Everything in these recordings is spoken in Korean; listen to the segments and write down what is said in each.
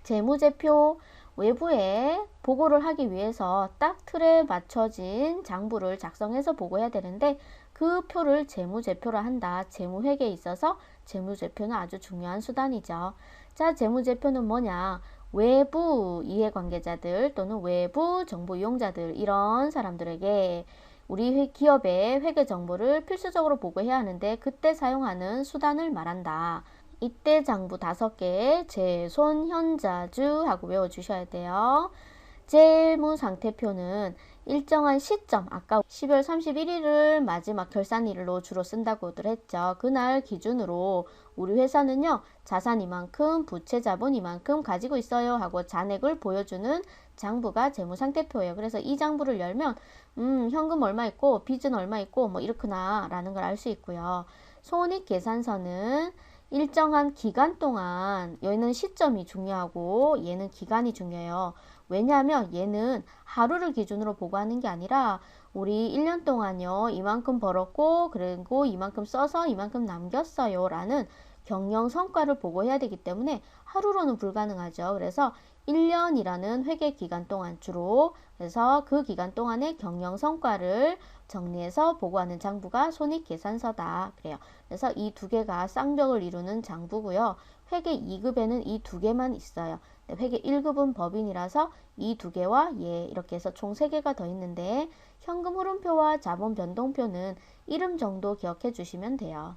재무제표 외부에 보고를 하기 위해서 딱 틀에 맞춰진 장부를 작성해서 보고해야 되는데 그 표를 재무제표라 한다. 재무회계에 있어서 재무제표는 아주 중요한 수단이죠. 자, 재무제표는 뭐냐? 외부 이해관계자들 또는 외부 정보 이용자들 이런 사람들에게 우리 기업의 회계 정보를 필수적으로 보고해야 하는데 그때 사용하는 수단을 말한다. 이때 장부 5개 제손 현자주 하고 외워주셔야 돼요. 재무상태표는 일정한 시점, 아까 12월 31일을 마지막 결산일로 주로 쓴다고들 했죠. 그날 기준으로 우리 회사는요, 자산 이만큼, 부채 자본 이만큼 가지고 있어요 하고 잔액을 보여주는 장부가 재무상태표예요. 그래서 이 장부를 열면 현금 얼마 있고 빚은 얼마 있고 뭐 이렇구나 라는 걸 알 수 있고요. 손익계산서는 일정한 기간 동안 얘는 시점이 중요하고 얘는 기간이 중요해요. 왜냐하면 얘는 하루를 기준으로 보고하는 게 아니라 우리 1년 동안요 이만큼 벌었고 그리고 이만큼 써서 이만큼 남겼어요 라는 경영 성과를 보고해야 되기 때문에 하루로는 불가능하죠. 그래서 1년이라는 회계 기간 동안 주로 그래서 그 기간 동안의 경영 성과를 정리해서 보고하는 장부가 손익계산서다. 그래요. 그래서 이 두 개가 쌍벽을 이루는 장부고요. 회계 2급에는 이 두 개만 있어요. 회계 1급은 법인이라서 이 두 개와 얘 이렇게 해서 총 3개가 더 있는데 현금 흐름표와 자본 변동표는 이름 정도 기억해 주시면 돼요.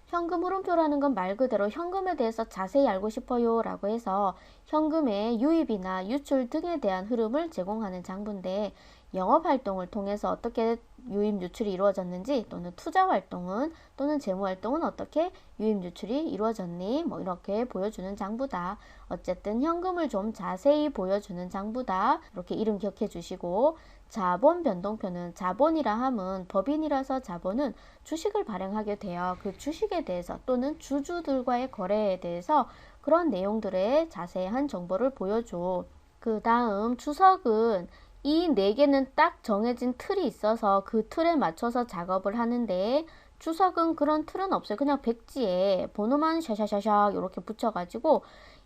현금 흐름표라는 건 말 그대로 현금에 대해서 자세히 알고 싶어요 라고 해서 현금의 유입이나 유출 등에 대한 흐름을 제공하는 장부인데 영업활동을 통해서 어떻게 유입 유출이 이루어졌는지 또는 투자활동은 또는 재무활동은 어떻게 유입 유출이 이루어졌니 뭐 이렇게 보여주는 장부다. 어쨌든 현금을 좀 자세히 보여주는 장부다. 이렇게 이름 기억해 주시고 자본 변동표는 자본이라 함은 법인이라서 자본은 주식을 발행하게 돼요. 그 주식에 대해서 또는 주주들과의 거래에 대해서 그런 내용들의 자세한 정보를 보여줘. 그 다음 주석은 이 4개는 딱 정해진 틀이 있어서 그 틀에 맞춰서 작업을 하는데 주석은 그런 틀은 없어요. 그냥 백지에 번호만 샤샤샤샥 이렇게 붙여가지고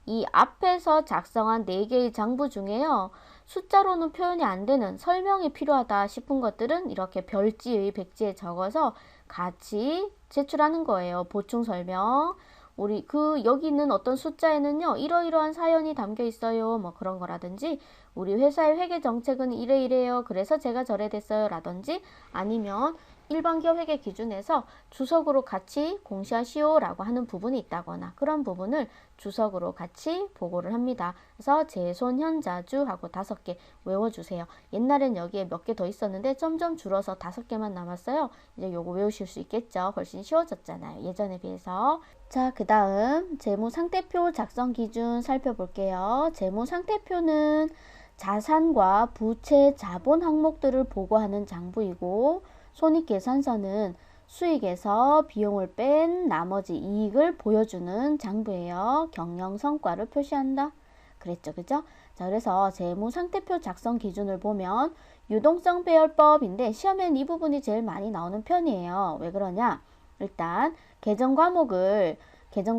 이 앞에서 작성한 4개의 장부 중에요. 숫자로는 표현이 안 되는 설명이 필요하다 싶은 것들은 이렇게 별지의 백지에 적어서 같이 제출하는 거예요. 보충 설명. 우리 여기 있는 어떤 숫자에는요 이러이러한 사연이 담겨 있어요 뭐 그런 거라든지 우리 회사의 회계 정책은 이래이래요 그래서 제가 저래 됐어요 라든지 아니면 일반 기업 회계 기준에서 주석으로 같이 공시하시오 라고 하는 부분이 있다거나 그런 부분을 주석으로 같이 보고를 합니다. 그래서 제손 현자주 하고 5개 외워주세요. 옛날엔 여기에 몇 개 더 있었는데 점점 줄어서 5개만 남았어요. 이제 요거 외우실 수 있겠죠. 훨씬 쉬워졌잖아요. 예전에 비해서. 자, 그 다음 재무상태표 작성 기준 살펴볼게요. 재무상태표는 자산과 부채, 자본 항목들을 보고하는 장부이고 손익계산서는 수익에서 비용을 뺀 나머지 이익을 보여주는 장부예요. 경영성과를 표시한다. 그랬죠, 그죠? 자, 그래서 재무상태표 작성 기준을 보면 유동성 배열법인데 시험엔 이 부분이 제일 많이 나오는 편이에요. 왜 그러냐? 일단 계정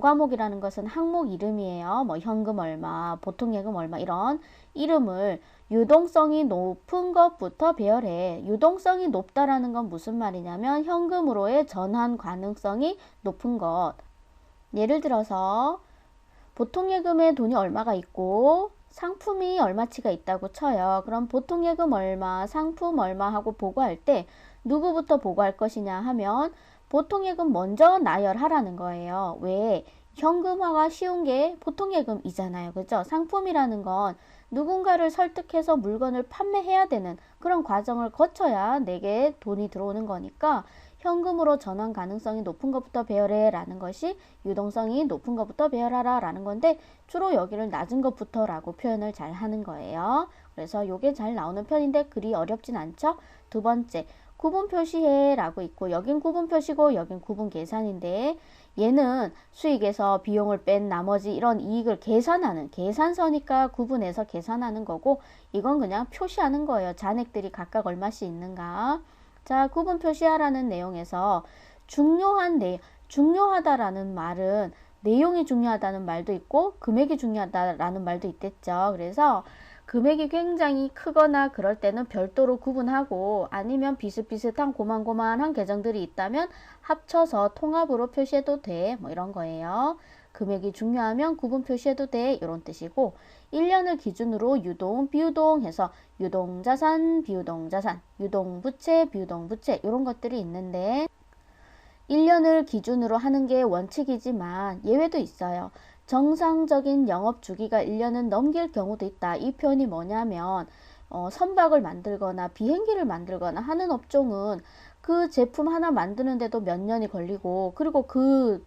과목이라는 것은 항목 이름이에요. 뭐 현금 얼마, 보통예금 얼마 이런 이름을 유동성이 높은 것부터 배열해. 유동성이 높다라는 건 무슨 말이냐면 현금으로의 전환 가능성이 높은 것. 예를 들어서 보통예금에 돈이 얼마가 있고 상품이 얼마치가 있다고 쳐요. 그럼 보통예금 얼마, 상품 얼마 하고 보고할 때 누구부터 보고할 것이냐 하면 보통예금 먼저 나열하라는 거예요. 왜? 현금화가 쉬운 게 보통예금이잖아요. 그죠? 상품이라는 건 누군가를 설득해서 물건을 판매해야 되는 그런 과정을 거쳐야 내게 돈이 들어오는 거니까 현금으로 전환 가능성이 높은 것부터 배열해 라는 것이 유동성이 높은 것부터 배열하라 라는 건데 주로 여기를 낮은 것부터 라고 표현을 잘 하는 거예요. 그래서 요게 잘 나오는 편인데 그리 어렵진 않죠. 두 번째 구분 표시해 라고 있고 여긴 구분 표시고 여긴 구분 계산인데 얘는 수익에서 비용을 뺀 나머지 이런 이익을 계산하는 계산서니까 구분해서 계산하는 거고 이건 그냥 표시하는 거예요. 잔액들이 각각 얼마씩 있는가. 자, 구분 표시하라는 내용에서 중요한 내용 중요하다라는 말은 내용이 중요하다는 말도 있고 금액이 중요하다라는 말도 있댔죠. 그래서 금액이 굉장히 크거나 그럴 때는 별도로 구분하고, 아니면 비슷비슷한 고만고만한 계정들이 있다면 합쳐서 통합으로 표시해도 돼, 뭐 이런 거예요. 금액이 중요하면 구분 표시해도 돼, 이런 뜻이고, 1년을 기준으로 유동, 비유동 해서 유동자산, 비유동자산, 유동부채, 비유동부채 이런 것들이 있는데, 1년을 기준으로 하는 게 원칙이지만 예외도 있어요. 정상적인 영업 주기가 1년은 넘길 경우도 있다. 이 표현이 뭐냐면 선박을 만들거나 비행기를 만들거나 하는 업종은 그 제품 하나 만드는데도 몇 년이 걸리고, 그리고 그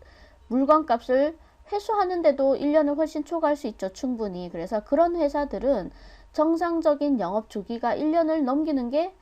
물건값을 회수하는데도 1년을 훨씬 초과할 수 있죠. 충분히. 그래서 그런 회사들은 정상적인 영업 주기가 1년을 넘기는 게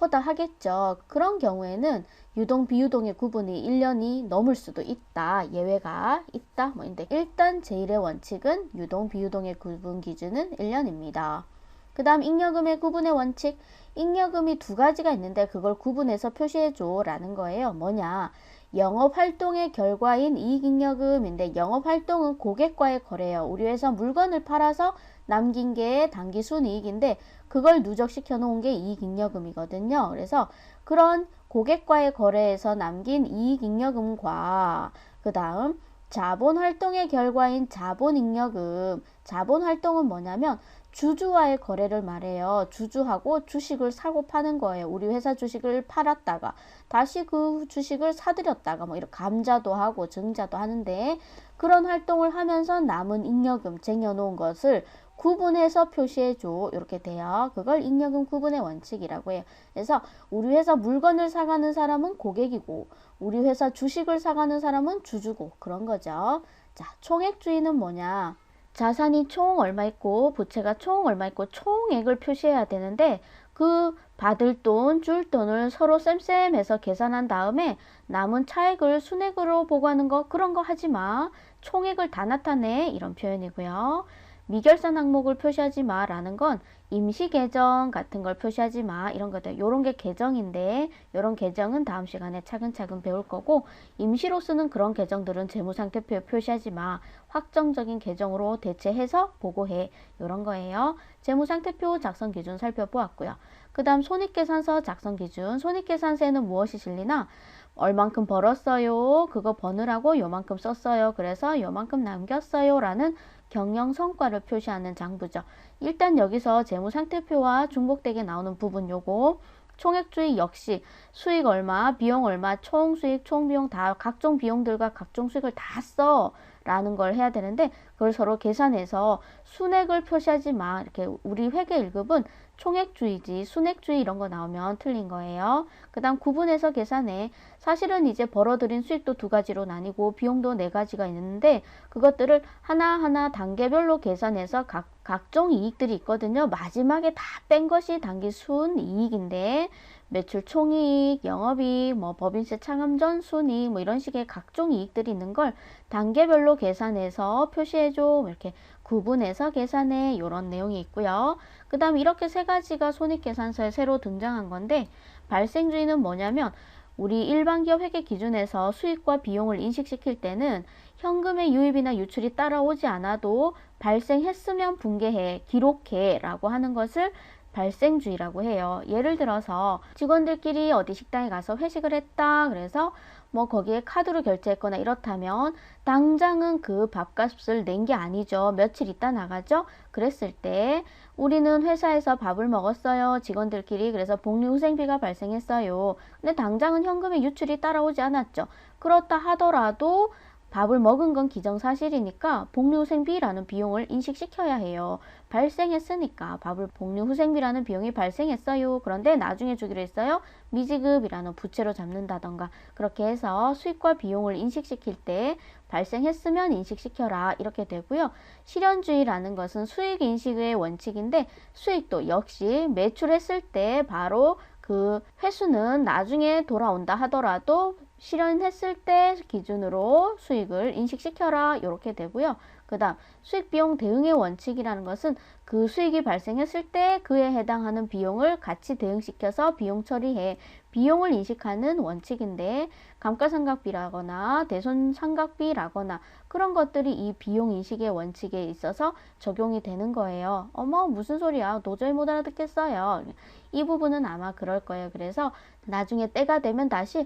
허다하겠죠. 그런 경우에는 유동 비유동의 구분이 1년이 넘을 수도 있다. 예외가 있다. 뭐인데 일단 제1의 원칙은 유동 비유동의 구분 기준은 1년입니다. 그 다음 잉여금의 구분의 원칙. 잉여금이 두 가지가 있는데 그걸 구분해서 표시해줘 라는 거예요. 뭐냐? 영업활동의 결과인 이익잉여금인데, 영업활동은 고객과의 거래예요. 우리 회사 물건을 팔아서 남긴 게 당기 순이익인데 그걸 누적시켜 놓은 게 이익잉여금이거든요. 그래서 그런 고객과의 거래에서 남긴 이익잉여금과 그 다음 자본활동의 결과인 자본잉여금. 자본활동은 뭐냐면 주주와의 거래를 말해요. 주주하고 주식을 사고 파는 거예요. 우리 회사 주식을 팔았다가 다시 그 주식을 사들였다가 뭐 이렇게 감자도 하고 증자도 하는데, 그런 활동을 하면서 남은 잉여금 쟁여놓은 것을 구분해서 표시해줘. 이렇게 돼요. 그걸 잉여금 구분의 원칙이라고 해요. 그래서 우리 회사 물건을 사가는 사람은 고객이고 우리 회사 주식을 사가는 사람은 주주고, 그런 거죠. 자, 총액주의는 뭐냐? 자산이 총 얼마 있고 부채가 총 얼마 있고 총액을 표시해야 되는데, 그 받을 돈, 줄 돈을 서로 쌤쌤해서 계산한 다음에 남은 차액을 순액으로 보고하는 거, 그런 거 하지 마. 총액을 다 나타내, 이런 표현이고요. 미결산 항목을 표시하지 마 라는 건 임시 계정 같은 걸 표시하지 마, 이런 것들. 요런 게 계정인데 요런 계정은 다음 시간에 차근차근 배울 거고, 임시로 쓰는 그런 계정들은 재무상태표에 표시하지 마. 확정적인 계정으로 대체해서 보고해, 요런 거예요. 재무상태표 작성 기준 살펴보았고요. 그 다음 손익계산서 작성 기준. 손익계산서에는 무엇이 실리나? 얼만큼 벌었어요. 그거 버느라고 요만큼 썼어요. 그래서 요만큼 남겼어요 라는 경영 성과를 표시하는 장부죠. 일단 여기서 재무상태표와 중복되게 나오는 부분 요거. 총액주의 역시 수익 얼마, 비용 얼마, 총수익, 총비용 다 각종 비용들과 각종 수익을 다 써 라는 걸 해야 되는데, 그걸 서로 계산해서 순액을 표시하지 마. 이렇게 우리 회계 1급은 총액주의지 순액주의 이런 거 나오면 틀린 거예요. 그 다음 구분해서 계산해. 사실은 이제 벌어들인 수익도 두 가지로 나뉘고 비용도 네 가지가 있는데, 그것들을 하나하나 단계별로 계산해서 각종 이익들이 있거든요. 마지막에 다 뺀 것이 단기 순이익인데, 매출 총이익, 영업이익, 뭐 법인세 창업전 순이익, 뭐 이런 식의 각종 이익들이 있는 걸 단계별로 계산해서 표시해줘. 이렇게 구분해서 계산해. 이런 내용이 있고요. 그 다음 이렇게 세 가지가 손익계산서에 새로 등장한 건데, 발생주의는 뭐냐면 우리 일반 기업 회계 기준에서 수익과 비용을 인식시킬 때는 현금의 유입이나 유출이 따라오지 않아도 발생했으면 분개해, 기록해 라고 하는 것을 발생주의라고 해요. 예를 들어서 직원들끼리 어디 식당에 가서 회식을 했다. 그래서 뭐 거기에 카드로 결제했거나 이렇다면 당장은 그 밥값을 낸 게 아니죠. 며칠 있다 나가죠. 그랬을 때 우리는 회사에서 밥을 먹었어요. 직원들끼리. 그래서 복리후생비가 발생했어요. 근데 당장은 현금의 유출이 따라오지 않았죠. 그렇다 하더라도 밥을 먹은 건 기정사실이니까 복리후생비라는 비용을 인식시켜야 해요. 발생했으니까 복리후생비라는 비용이 발생했어요. 그런데 나중에 주기로 했어요. 미지급이라는 부채로 잡는다던가 그렇게 해서 수익과 비용을 인식시킬 때 발생했으면 인식시켜라 이렇게 되고요. 실현주의라는 것은 수익 인식의 원칙인데, 수익도 역시 매출했을 때 바로 그 회수는 나중에 돌아온다 하더라도 실현했을 때 기준으로 수익을 인식시켜라 이렇게 되고요. 그 다음 수익비용 대응의 원칙이라는 것은 그 수익이 발생했을 때 그에 해당하는 비용을 같이 대응시켜서 비용 처리해, 비용을 인식하는 원칙인데, 감가상각비라거나 대손상각비라거나 그런 것들이 이 비용 인식의 원칙에 있어서 적용이 되는 거예요. 어머, 무슨 소리야? 도저히 못 알아듣겠어요. 이 부분은 아마 그럴 거예요. 그래서 나중에 때가 되면 다시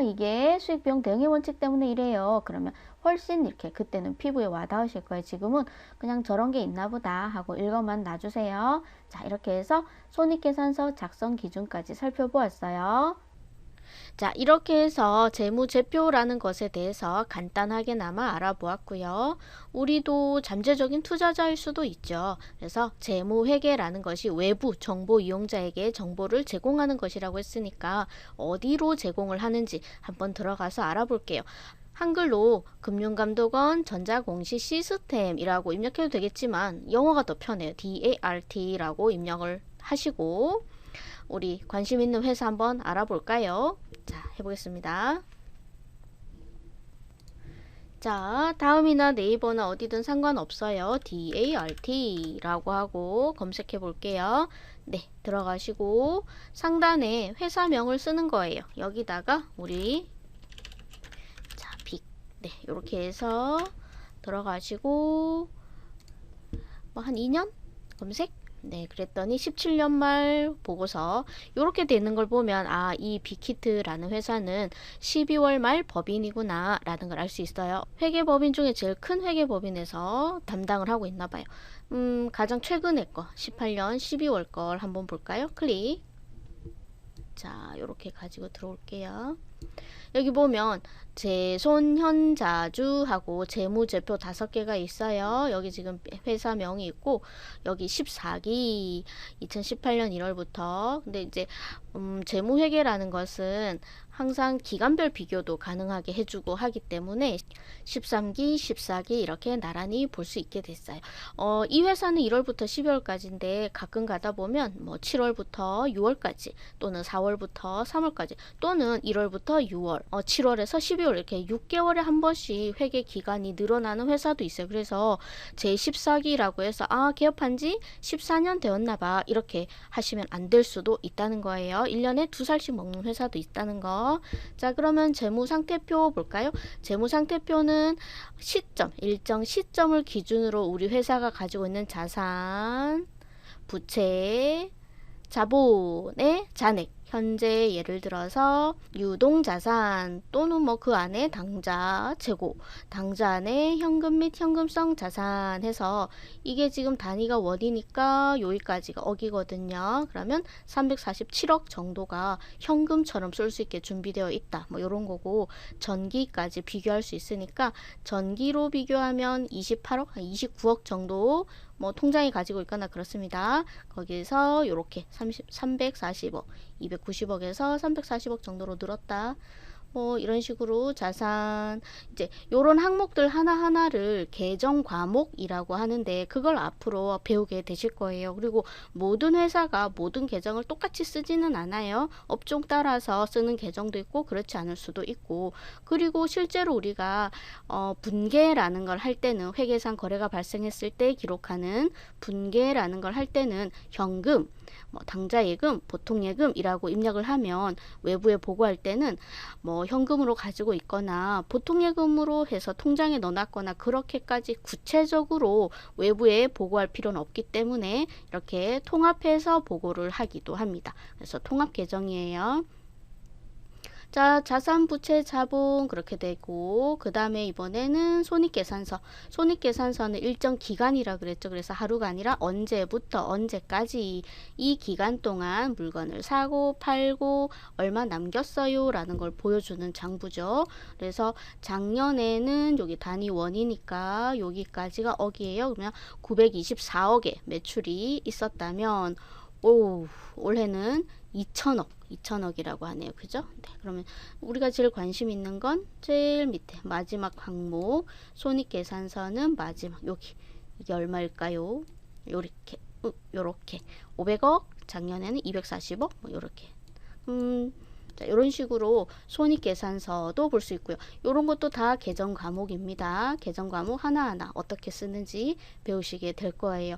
이게 수익 비용 대응의 원칙 때문에 이래요. 그러면 훨씬 이렇게 그때는 피부에 와닿으실 거예요. 지금은 그냥 저런 게 있나 보다 하고 읽어만 놔주세요. 자, 이렇게 해서 손익계산서 작성 기준까지 살펴보았어요. 자, 이렇게 해서 재무제표라는 것에 대해서 간단하게나마 알아보았고요. 우리도 잠재적인 투자자일 수도 있죠. 그래서 재무회계라는 것이 외부 정보 이용자에게 정보를 제공하는 것이라고 했으니까 어디로 제공을 하는지 한번 들어가서 알아볼게요. 한글로 금융감독원 전자공시 시스템이라고 입력해도 되겠지만 영어가 더 편해요. DART라고 입력을 하시고 우리 관심 있는 회사 한번 알아볼까요? 자, 해보겠습니다. 자, 다음이나 네이버나 어디든 상관없어요. DART라고 하고 검색해 볼게요. 네, 들어가시고 상단에 회사명을 쓰는 거예요. 여기다가 우리 네, 이렇게 해서 들어가시고 뭐 한 2년 검색. 네, 그랬더니 17년 말 보고서 이렇게 되는 걸 보면 이 빅히트라는 회사는 12월 말 법인이구나 라는 걸 알 수 있어요. 회계법인 중에 제일 큰 회계법인에서 담당을 하고 있나 봐요. 가장 최근의 거 18년 12월 걸 한번 볼까요? 클릭. 자, 이렇게 가지고 들어올게요. 여기 보면 재손현자주하고 재무제표 5개가 있어요. 여기 지금 회사명이 있고 여기 14기 2018년 1월부터 근데 이제 재무회계라는 것은 항상 기간별 비교도 가능하게 해주고 하기 때문에 13기, 14기 이렇게 나란히 볼 수 있게 됐어요. 이 회사는 1월부터 12월까지인데 가끔 가다 보면 뭐 7월부터 6월까지 또는 4월부터 3월까지 또는 1월부터 6월, 7월에서 12월 이렇게 6개월에 한 번씩 회계 기간이 늘어나는 회사도 있어요. 그래서 제14기라고 해서 개업한 지 14년 되었나 봐 이렇게 하시면 안 될 수도 있다는 거예요. 1년에 2살씩 먹는 회사도 있다는 거. 자, 그러면 재무상태표 볼까요? 재무상태표는 시점, 일정 시점을 기준으로 우리 회사가 가지고 있는 자산, 부채, 자본의 잔액, 현재 예를 들어서 유동자산 또는 뭐 그 안에 당자, 재고, 당자 안에 현금 및 현금성 자산 해서 이게 지금 단위가 원이니까 여기까지가 억이거든요. 그러면 347억 정도가 현금처럼 쓸 수 있게 준비되어 있다. 뭐 이런 거고 전기까지 비교할 수 있으니까 전기로 비교하면 28억, 29억 정도 뭐 통장에 가지고 있거나 그렇습니다. 거기에서 이렇게 340억, 290억에서 340억 정도로 늘었다. 뭐 이런 식으로 자산 이제 요런 항목들 하나하나를 계정 과목이라고 하는데 그걸 앞으로 배우게 되실 거예요. 그리고 모든 회사가 모든 계정을 똑같이 쓰지는 않아요. 업종 따라서 쓰는 계정도 있고 그렇지 않을 수도 있고 그리고 실제로 우리가 분계라는 걸 할 때는 회계상 거래가 발생했을 때 기록하는 분계라는 걸 할 때는 현금 뭐 당좌예금, 보통예금이라고 입력을 하면 외부에 보고할 때는 뭐 현금으로 가지고 있거나 보통예금으로 해서 통장에 넣어놨거나 그렇게까지 구체적으로 외부에 보고할 필요는 없기 때문에 이렇게 통합해서 보고를 하기도 합니다. 그래서 통합 계정이에요. 자, 자산, 부채, 자본 그렇게 되고 그 다음에 이번에는 손익계산서. 손익계산서는 일정 기간이라 그랬죠. 그래서 하루가 아니라 언제부터 언제까지 이 기간 동안 물건을 사고 팔고 얼마 남겼어요 라는 걸 보여주는 장부죠. 그래서 작년에는 여기 단위 원이니까 여기까지가 억이에요. 그러면 924억의 매출이 있었다면 올해는 2천억이라고 하네요. 그죠? 네, 그러면 우리가 제일 관심 있는 건 제일 밑에 마지막 항목 손익계산서는 마지막 이게 얼마일까요? 요렇게 500억 작년에는 240억 뭐 요렇게 자, 이런 식으로 손익계산서도 볼 수 있고요. 이런 것도 다 계정 과목입니다. 계정 과목 하나하나 어떻게 쓰는지 배우시게 될 거예요.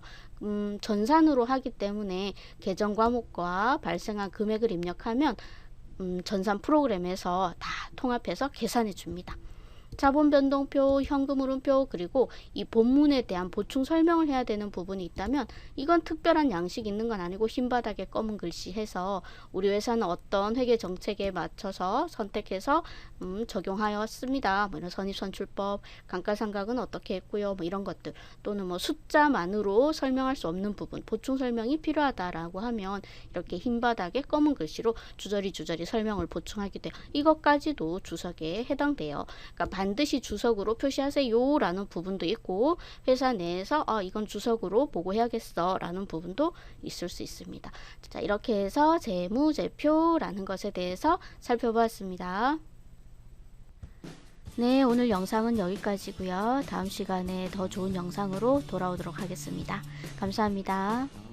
전산으로 하기 때문에 계정 과목과 발생한 금액을 입력하면 전산 프로그램에서 다 통합해서 계산해 줍니다. 자본 변동표, 현금 흐름표, 그리고 이 본문에 대한 보충 설명을 해야 되는 부분이 있다면 이건 특별한 양식이 있는 건 아니고 흰바닥에 검은 글씨 해서 우리 회사는 어떤 회계 정책에 맞춰서 선택해서 적용하였습니다. 뭐 이런 선입선출법, 감가상각은 어떻게 했고요. 뭐 이런 것들 또는 뭐 숫자만으로 설명할 수 없는 부분, 보충 설명이 필요하다라고 하면 이렇게 흰바닥에 검은 글씨로 주저리 설명을 보충하게 돼요. 이것까지도 주석에 해당돼요. 그러니까 반드시 주석으로 표시하세요 라는 부분도 있고 회사 내에서 이건 주석으로 보고해야겠어 라는 부분도 있을 수 있습니다. 자, 이렇게 해서 재무제표라는 것에 대해서 살펴보았습니다. 네, 오늘 영상은 여기까지고요. 다음 시간에 더 좋은 영상으로 돌아오도록 하겠습니다. 감사합니다.